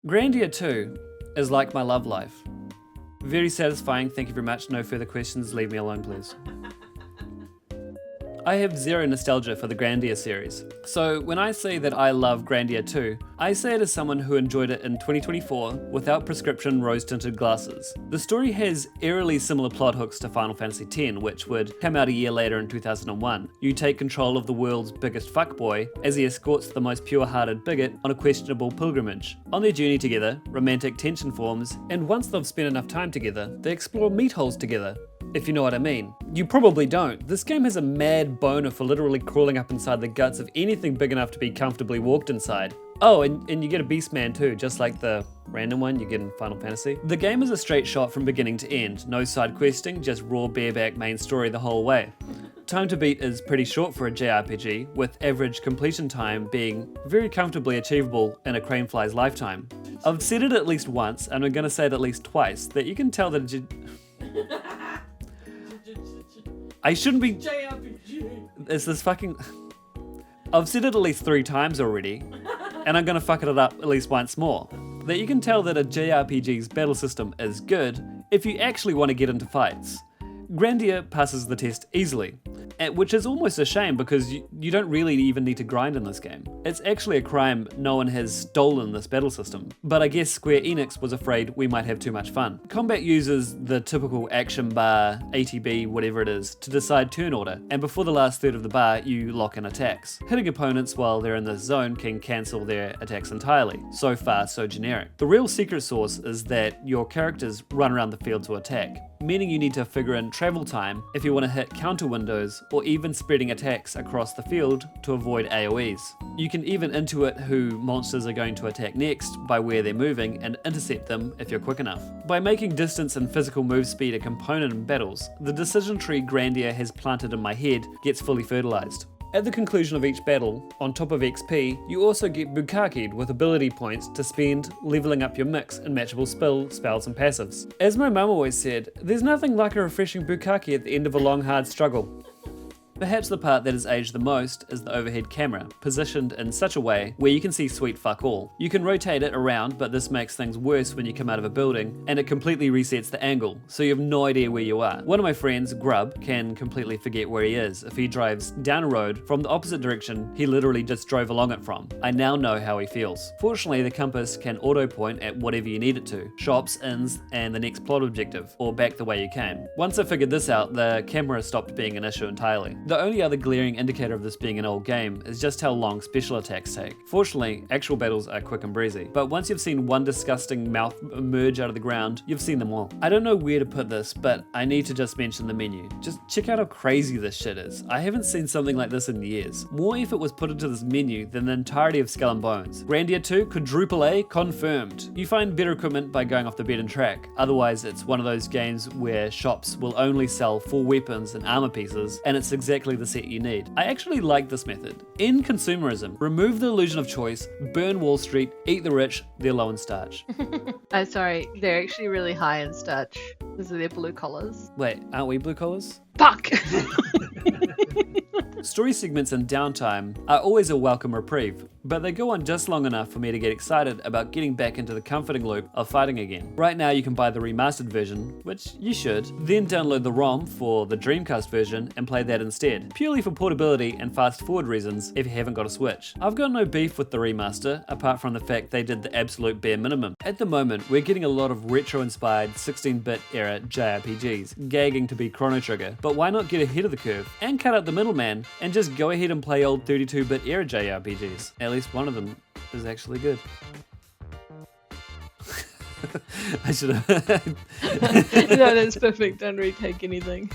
Grandia 2 is like my love life. Very satisfying, thank you very much. No further questions, leave me alone please. I have zero nostalgia for the Grandia series. So when I say that I love Grandia 2, I say it as someone who enjoyed it in 2024 without prescription rose-tinted glasses. The story has eerily similar plot hooks to Final Fantasy X, which would come out a year later in 2001. You take control of the world's biggest fuckboy as he escorts the most pure-hearted bigot on a questionable pilgrimage. On their journey together, romantic tension forms, and once they've spent enough time together, they explore meat holes together. If you know what I mean. You probably don't. This game has a mad boner for literally crawling up inside the guts of anything big enough to be comfortably walked inside. Oh, and you get a Beastman too, just like the random one you get in Final Fantasy. The game is a straight shot from beginning to end. No side questing, just raw bareback main story the whole way. Time to beat is pretty short for a JRPG, with average completion time being very comfortably achievable in a Cranefly's lifetime. I've said it at least once, and I'm gonna say it at least twice, that you can tell that I shouldn't be. It's this fucking. I've said it at least 3 times already, and I'm gonna fuck it up at least once more. That you can tell that a JRPG's battle system is good if you actually want to get into fights. Grandia passes the test easily, which is almost a shame because you don't really even need to grind in this game. It's actually a crime no one has stolen this battle system, but I guess Square Enix was afraid we might have too much fun. Combat uses the typical action bar, ATB, whatever it is, to decide turn order, and before the last third of the bar, you lock in attacks. Hitting opponents while they're in this zone can cancel their attacks entirely. So far, so generic. The real secret sauce is that your characters run around the field to attack, meaning you need to figure in travel time if you want to hit counter windows or even spreading attacks across the field to avoid AoEs. You can even intuit who monsters are going to attack next by where they're moving and intercept them if you're quick enough. By making distance and physical move speed a component in battles, the decision tree Grandia has planted in my head gets fully fertilized. At the conclusion of each battle, on top of XP, you also get Bukkaki'd with ability points to spend leveling up your mix and matchable spells and passives. As my mum always said, there's nothing like a refreshing Bukkake at the end of a long hard struggle. Perhaps the part that has aged the most is the overhead camera, positioned in such a way where you can see sweet fuck all. You can rotate it around, but this makes things worse when you come out of a building, and it completely resets the angle, so you have no idea where you are. One of my friends, Grub, can completely forget where he is. If he drives down a road from the opposite direction he literally just drove along it from. I now know how he feels. Fortunately, the compass can auto-point at whatever you need it to. Shops, inns, and the next plot objective, or back the way you came. Once I figured this out, the camera stopped being an issue entirely. The only other glaring indicator of this being an old game is just how long special attacks take. Fortunately, actual battles are quick and breezy, but once you've seen one disgusting mouth emerge out of the ground, you've seen them all. I don't know where to put this, but I need to just mention the menu. Just check out how crazy this shit is. I haven't seen something like this in years. More effort was put into this menu than the entirety of Skull and Bones. Grandia 2, quadruple A, confirmed. You find better equipment by going off the beaten track. Otherwise, it's one of those games where shops will only sell full weapons and armor pieces, and it's exactly the set you need. I actually like this method. In consumerism, remove the illusion of choice, burn Wall Street, eat the rich, they're low in starch. Sorry, they're actually really high in starch. These are their blue collars. Wait, aren't we blue collars? Fuck! Story segments and downtime are always a welcome reprieve, but they go on just long enough for me to get excited about getting back into the comforting loop of fighting again. Right now you can buy the remastered version, which you should, then download the ROM for the Dreamcast version and play that instead, purely for portability and fast forward reasons if you haven't got a Switch. I've got no beef with the remaster, apart from the fact they did the absolute bare minimum. At the moment, we're getting a lot of retro-inspired 16-bit era JRPGs, gagging to be Chrono Trigger, but why not get ahead of the curve and cut out the middleman and just go ahead and play old 32-bit era JRPGs. At least one of them is actually good. I should have... No, that's perfect. Don't retake anything.